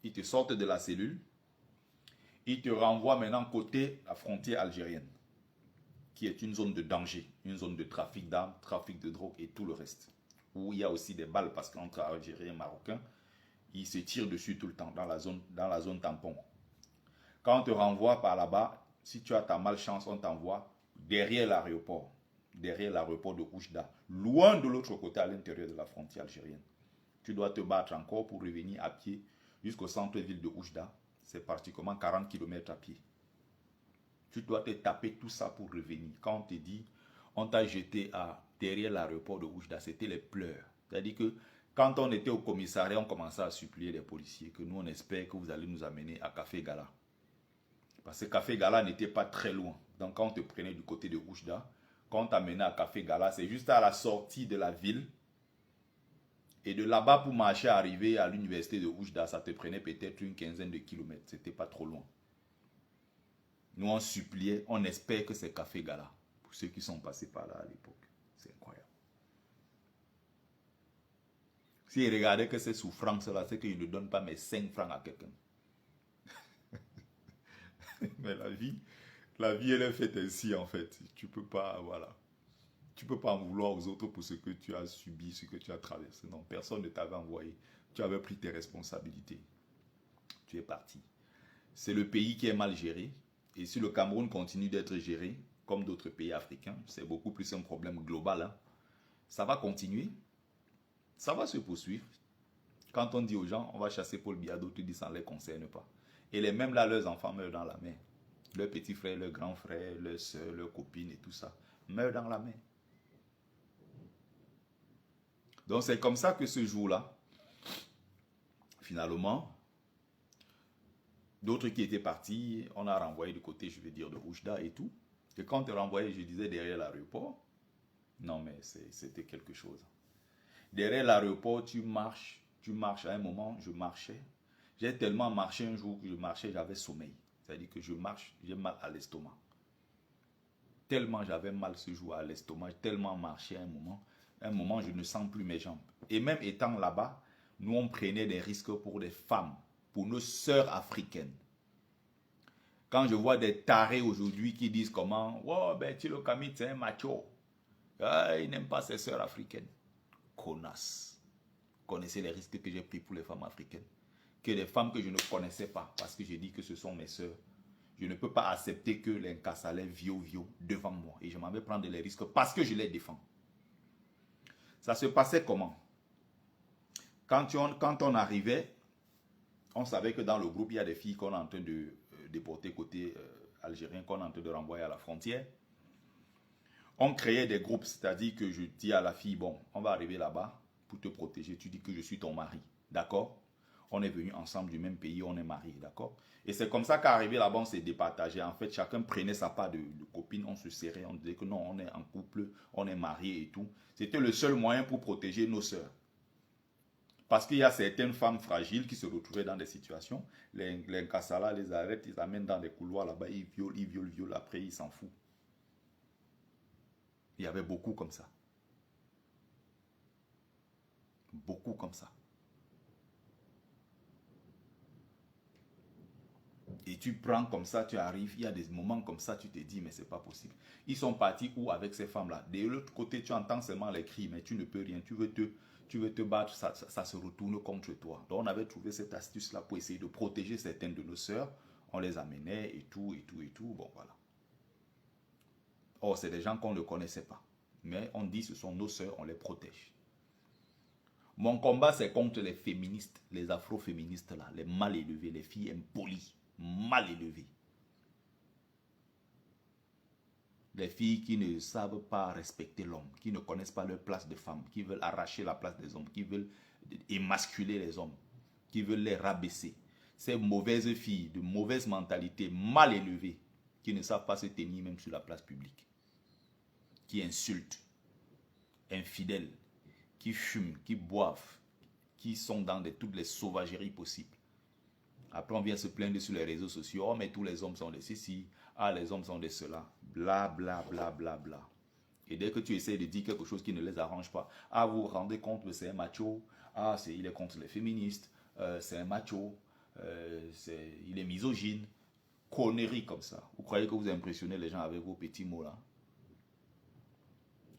Ils te sortent de la cellule. Ils te renvoient maintenant côté la frontière algérienne. Qui est une zone de danger. Une zone de trafic d'armes, trafic de drogue et tout le reste. Où il y a aussi des balles parce qu'entre Algériens et Marocains, ils se tirent dessus tout le temps dans la zone tampon. Quand on te renvoie par là-bas, si tu as ta malchance, on t'envoie derrière l'aéroport de Oujda, loin de l'autre côté à l'intérieur de la frontière algérienne. Tu dois te battre encore pour revenir à pied jusqu'au centre-ville de Oujda. C'est pratiquement 40 km à pied. Tu dois te taper tout ça pour revenir. Quand on te dit, on t'a jeté à derrière l'aéroport de Oujda, c'était les pleurs. C'est-à-dire que quand on était au commissariat, on commençait à supplier les policiers que nous, on espère que vous allez nous amener à Café Gala. Parce que Café Gala n'était pas très loin. Donc quand on te prenait du côté de Oujda, quand on t'amenait à Café Gala, c'est juste à la sortie de la ville. Et de là-bas, pour marcher, arriver à l'université de Oujda, ça te prenait peut-être une quinzaine de kilomètres. C'était pas trop loin. Nous, on suppliait, on espère que c'est Café Gala. Pour ceux qui sont passés par là à l'époque. C'est incroyable. S'ils regardaient que ces souffrances-là, c'est qu'ils ne donnent pas mes 5 francs à quelqu'un. Mais la vie, elle est faite ainsi, en fait. Tu peux pas, voilà. Tu peux pas en vouloir aux autres pour ce que tu as subi, ce que tu as traversé. Non, personne ne t'avait envoyé. Tu avais pris tes responsabilités. Tu es parti. C'est le pays qui est mal géré. Et si le Cameroun continue d'être géré, comme d'autres pays africains, c'est beaucoup plus un problème global. Hein. Ça va continuer. Ça va se poursuivre. Quand on dit aux gens, on va chasser Paul Biya, d'autres disent ça ne les concerne pas. Et les mêmes là, leurs enfants meurent dans la mer. Leurs petits frères, leurs grands frères, leurs soeurs, leurs copines et tout ça meurent dans la mer. Donc c'est comme ça que ce jour-là, finalement, d'autres qui étaient partis, on a renvoyé du côté, je vais dire, de Oujda et tout. Et quand on te renvoyait, je disais, derrière l'aéroport, non mais c'était quelque chose. Derrière l'aéroport, tu marches à un moment, je marchais. J'ai tellement marché un jour que je marchais, j'avais sommeil. C'est-à-dire que je marche, j'ai mal à l'estomac. Tellement j'avais mal ce jour à l'estomac, tellement marché à un moment, je ne sens plus mes jambes. Et même étant là-bas, nous on prenait des risques pour des femmes, pour nos sœurs africaines. Quand je vois des tarés aujourd'hui qui disent comment, oh ben Thilo Kamit c'est un macho, ah, il n'aime pas ses sœurs africaines. Connasse. Vous connaissez les risques que j'ai pris pour les femmes africaines? Que des femmes que je ne connaissais pas, parce que j'ai dit que ce sont mes sœurs. Je ne peux pas accepter que les Nkassalais violent devant moi. Et je m'en vais prendre les risques parce que je les défends. Ça se passait comment? Quand on arrivait, on savait que dans le groupe, il y a des filles qu'on est en train de déporter côté algérien, qu'on est en train de renvoyer à la frontière. On créait des groupes, c'est-à-dire que je dis à la fille, bon, on va arriver là-bas pour te protéger. Tu dis que je suis ton mari, d'accord? On est venus ensemble du même pays, on est mariés, d'accord? Et c'est comme ça qu'arrivé là-bas, on s'est départagé. En fait, chacun prenait sa part de copine, on se serrait, on disait que non, on est en couple, on est mariés et tout. C'était le seul moyen pour protéger nos sœurs. Parce qu'il y a certaines femmes fragiles qui se retrouvaient dans des situations, les Nkassalas les arrêtent, ils amènent dans des couloirs là-bas, ils violent, après ils s'en foutent. Il y avait beaucoup comme ça. Beaucoup comme ça. Et tu prends comme ça, tu arrives, il y a des moments comme ça, tu te dis, mais c'est pas possible. Ils sont partis où avec ces femmes-là? De l'autre côté, tu entends seulement les cris, mais tu ne peux rien. Tu veux te battre, ça se retourne contre toi. Donc on avait trouvé cette astuce-là pour essayer de protéger certaines de nos sœurs. On les amenait et tout. Bon, voilà. Or, c'est des gens qu'on ne connaissait pas. Mais on dit ce sont nos sœurs, on les protège. Mon combat, c'est contre les féministes, les afro-féministes là, les mal élevés, les filles impolies, mal élevées. Les filles qui ne savent pas respecter l'homme, qui ne connaissent pas leur place de femme, qui veulent arracher la place des hommes, qui veulent émasculer les hommes, qui veulent les rabaisser. Ces mauvaises filles, de mauvaise mentalité, mal élevées, qui ne savent pas se tenir même sur la place publique, qui insultent, infidèles, qui fument, qui boivent, qui sont dans toutes les sauvageries possibles. Après, on vient se plaindre sur les réseaux sociaux. Oh, mais tous les hommes sont des ceci. Ah, les hommes sont des cela. Bla, bla, bla, bla, bla. Et dès que tu essaies de dire quelque chose qui ne les arrange pas, ah, vous vous rendez compte que c'est un macho. Ah, il est contre les féministes. C'est un macho. Il est misogyne. Conneries comme ça. Vous croyez que vous impressionnez les gens avec vos petits mots là?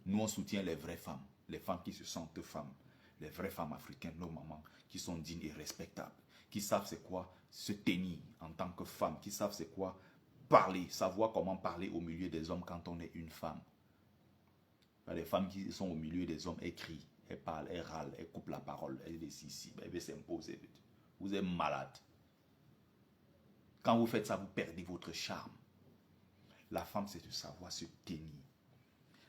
Nous, on soutient les vraies femmes. Les femmes qui se sentent femmes. Les vraies femmes africaines, nos mamans, qui sont dignes et respectables. Qui savent c'est quoi se tenir en tant que femme. Qui savent c'est quoi parler. Savoir comment parler au milieu des hommes quand on est une femme. Les femmes qui sont au milieu des hommes, elles crient, elles parlent, elles râlent, elles coupent la parole, elles disent ici, elles veulent s'imposer. Vous êtes malade. Quand vous faites ça, vous perdez votre charme. La femme, c'est de savoir se tenir.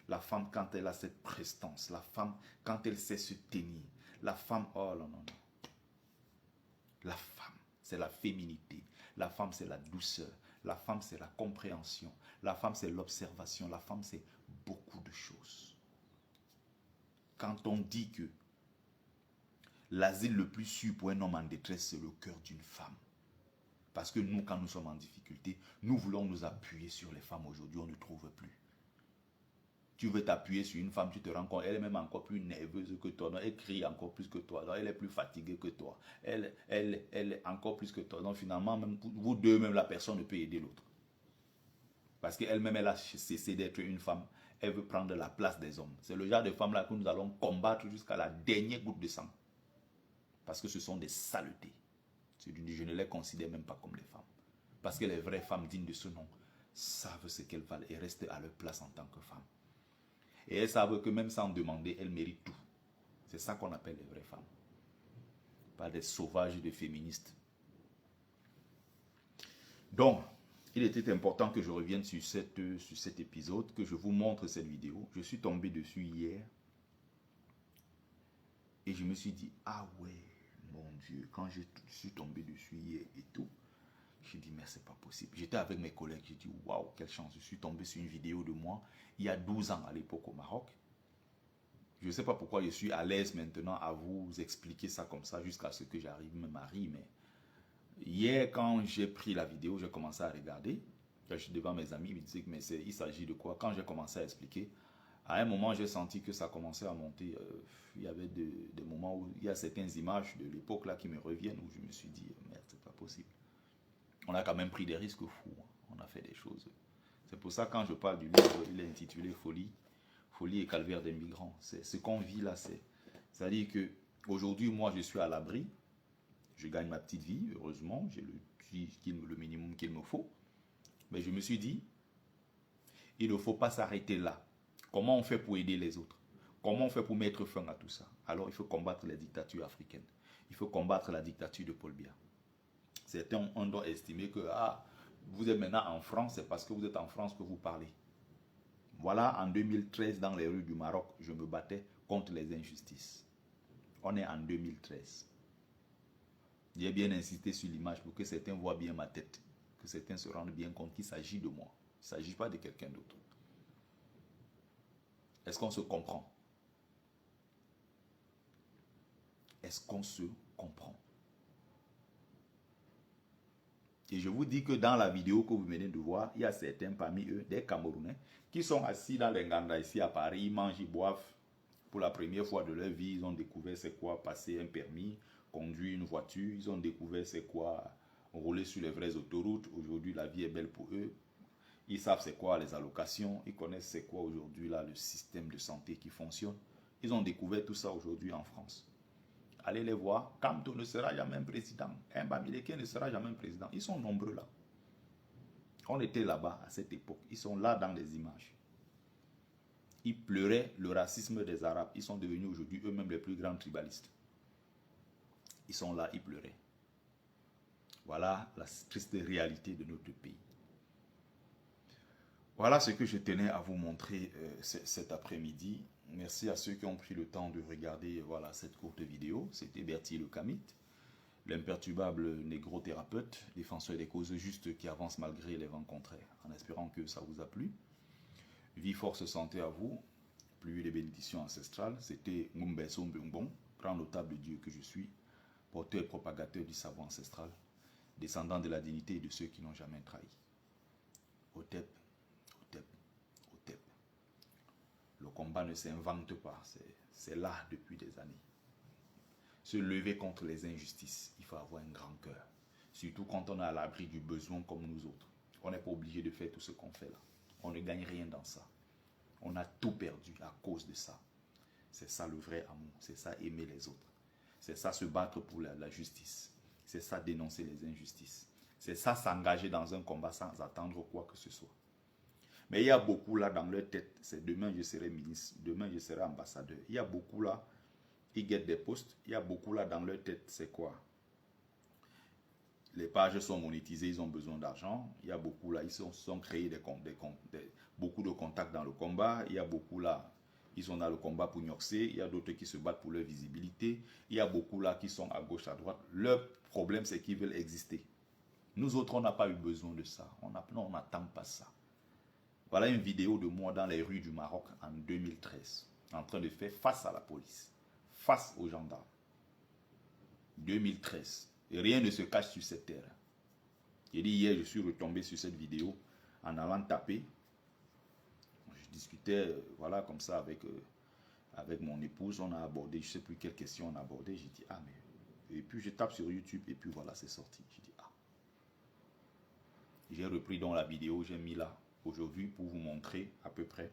La femme, quand elle a cette prestance, la femme, quand elle sait se tenir, la femme, oh non, non, non. La femme, c'est la féminité. La femme, c'est la douceur. La femme, c'est la compréhension. La femme, c'est l'observation. La femme, c'est beaucoup de choses. Quand on dit que l'asile le plus sûr pour un homme en détresse, c'est le cœur d'une femme. Parce que nous, quand nous sommes en difficulté, nous voulons nous appuyer sur les femmes. Aujourd'hui, on ne trouve plus. Tu veux t'appuyer sur une femme, tu te rends compte, elle est même encore plus nerveuse que toi. Non, elle crie encore plus que toi. Non, elle est plus fatiguée que toi. Elle est encore plus que toi. Donc finalement, même vous deux, même la personne ne peut aider l'autre. Parce qu'elle-même, elle a cessé d'être une femme. Elle veut prendre la place des hommes. C'est le genre de femme-là que nous allons combattre jusqu'à la dernière goutte de sang. Parce que ce sont des saletés. Je ne les considère même pas comme les femmes. Parce que les vraies femmes dignes de ce nom savent ce qu'elles valent et restent à leur place en tant que femmes. Et elles savent que même sans demander, elles méritent tout. C'est ça qu'on appelle les vraies femmes. Pas des sauvages de féministes. Donc, il était important que je revienne sur cet épisode, que je vous montre cette vidéo. Je suis tombé dessus hier. Et je me suis dit, ah ouais, mon Dieu, quand je suis tombé dessus hier et tout, j'ai dit, mais c'est pas possible. J'étais avec mes collègues, j'ai dit, waouh, quelle chance. Je suis tombé sur une vidéo de moi, il y a 12 ans à l'époque au Maroc. Je ne sais pas pourquoi je suis à l'aise maintenant à vous expliquer ça comme ça, jusqu'à ce que j'arrive me marie. Mais hier, quand j'ai pris la vidéo, j'ai commencé à regarder. Quand je suis devant mes amis, ils me disaient, mais il s'agit de quoi? Quand j'ai commencé à expliquer, à un moment, j'ai senti que ça commençait à monter. Il y avait des moments où il y a certaines images de l'époque là qui me reviennent, où je me suis dit, merde, c'est pas possible. On a quand même pris des risques fous. On a fait des choses. C'est pour ça, quand je parle du livre, il est intitulé Folie. Folie et calvaire des migrants. C'est ce qu'on vit là. C'est-à-dire qu'aujourd'hui, moi, je suis à l'abri. Je gagne ma petite vie, heureusement. J'ai le minimum qu'il me faut. Mais je me suis dit, il ne faut pas s'arrêter là. Comment on fait pour aider les autres? Comment on fait pour mettre fin à tout ça? Alors, il faut combattre les dictatures africaines. Il faut combattre la dictature de Paul Biya. Certains on doit estimer que vous êtes maintenant en France, c'est parce que vous êtes en France que vous parlez. Voilà, en 2013, dans les rues du Maroc, je me battais contre les injustices. On est en 2013. J'ai bien insisté sur l'image pour que certains voient bien ma tête, que certains se rendent bien compte qu'il s'agit de moi. Il ne s'agit pas de quelqu'un d'autre. Est-ce qu'on se comprend? Est-ce qu'on se comprend? Et je vous dis que dans la vidéo que vous venez de voir, il y a certains parmi eux, des Camerounais, qui sont assis dans les Nganda ici à Paris, ils mangent, ils boivent. Pour la première fois de leur vie, ils ont découvert c'est quoi passer un permis, conduire une voiture, ils ont découvert c'est quoi rouler sur les vraies autoroutes. Aujourd'hui, la vie est belle pour eux. Ils savent c'est quoi les allocations, ils connaissent c'est quoi aujourd'hui là le système de santé qui fonctionne. Ils ont découvert tout ça aujourd'hui en France. Allez les voir. Kamto ne sera jamais un président. Mbamileke ne sera jamais un président. Ils sont nombreux là. On était là-bas à cette époque. Ils sont là dans les images. Ils pleuraient le racisme des Arabes. Ils sont devenus aujourd'hui eux-mêmes les plus grands tribalistes. Ils sont là, ils pleuraient. Voilà la triste réalité de notre pays. Voilà ce que je tenais à vous montrer cet après-midi. Merci à ceux qui ont pris le temps de regarder cette courte vidéo. C'était Bertie Le Kamit, l'imperturbable négro-thérapeute, défenseur des causes justes qui avance malgré les vents contraires. En espérant que ça vous a plu. Vie, force, santé à vous. Pluie des bénédictions ancestrales. C'était Ngumbeso Mbungbong, grand notable Dieu que je suis, porteur et propagateur du savoir ancestral, descendant de la dignité et de ceux qui n'ont jamais trahi. Otep. Le combat ne s'invente pas, c'est là depuis des années. Se lever contre les injustices, il faut avoir un grand cœur. Surtout quand on est à l'abri du besoin comme nous autres. On n'est pas obligé de faire tout ce qu'on fait là. On ne gagne rien dans ça. On a tout perdu à cause de ça. C'est ça le vrai amour. C'est ça aimer les autres. C'est ça se battre pour la justice. C'est ça dénoncer les injustices. C'est ça s'engager dans un combat sans attendre quoi que ce soit. Mais il y a beaucoup là dans leur tête, c'est demain je serai ministre, demain je serai ambassadeur. Il y a beaucoup là, ils guettent des postes, il y a beaucoup là dans leur tête, c'est quoi? les pages sont monétisées, ils ont besoin d'argent. Il y a beaucoup là, ils sont créés beaucoup de contacts dans le combat. Il y a beaucoup là, ils sont dans le combat pour Nyoxé. Il y a d'autres qui se battent pour leur visibilité. Il y a beaucoup là qui sont à gauche, à droite. Leur problème, c'est qu'ils veulent exister. Nous autres, on n'a pas eu besoin de ça. On n'attend pas ça. Voilà une vidéo de moi dans les rues du Maroc en 2013, en train de faire face à la police, face aux gendarmes. 2013. Et rien ne se cache sur cette terre. J'ai dit hier, je suis retombé sur cette vidéo en allant taper. Je discutais, voilà, comme ça avec mon épouse. On a abordé, je ne sais plus quelle question on a abordé. J'ai dit, ah, mais... Et puis je tape sur YouTube et puis voilà, c'est sorti. J'ai dit, ah. J'ai repris dans la vidéo, j'ai mis là, aujourd'hui, pour vous montrer à peu près.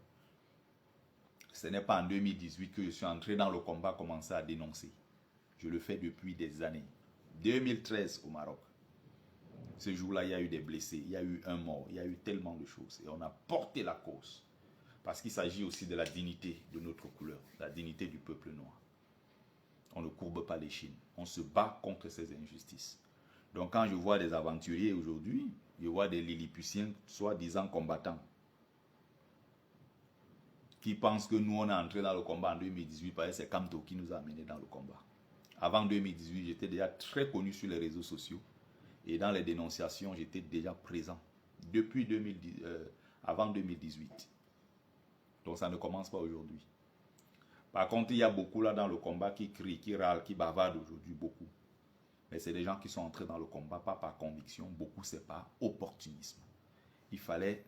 Ce n'est pas en 2018 que je suis entré dans le combat, commencé à dénoncer. Je le fais depuis des années. 2013 au Maroc. Ce jour-là, il y a eu des blessés, il y a eu un mort, il y a eu tellement de choses. Et on a porté la cause. Parce qu'il s'agit aussi de la dignité de notre couleur, la dignité du peuple noir. On ne courbe pas l'échine. On se bat contre ces injustices. Donc quand je vois des aventuriers aujourd'hui, je vois des Lilliputiens, soi-disant combattants, qui pensent que nous, on est entré dans le combat en 2018 parce que c'est Kamto qui nous a amenés dans le combat. Avant 2018, j'étais déjà très connu sur les réseaux sociaux. Et dans les dénonciations, j'étais déjà présent. Depuis avant 2018. Donc ça ne commence pas aujourd'hui. Par contre, il y a beaucoup là dans le combat qui crient, qui râlent, qui bavardent aujourd'hui, beaucoup. Mais c'est des gens qui sont entrés dans le combat, pas par conviction. Beaucoup, c'est par opportunisme. Il fallait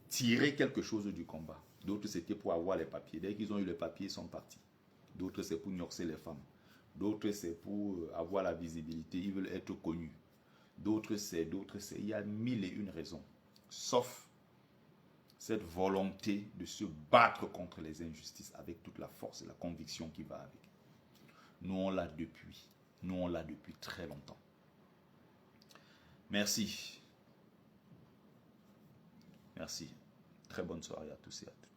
tirer quelque chose du combat. D'autres, c'était pour avoir les papiers. Dès qu'ils ont eu les papiers, ils sont partis. D'autres, c'est pour gnoxer les femmes. D'autres, c'est pour avoir la visibilité. Ils veulent être connus. D'autres, c'est... Il y a 1001 raisons. Sauf cette volonté de se battre contre les injustices avec toute la force et la conviction qui va avec. Nous, on l'a depuis. Nous, on l'a depuis très longtemps. Merci. Merci. Très bonne soirée à tous et à toutes.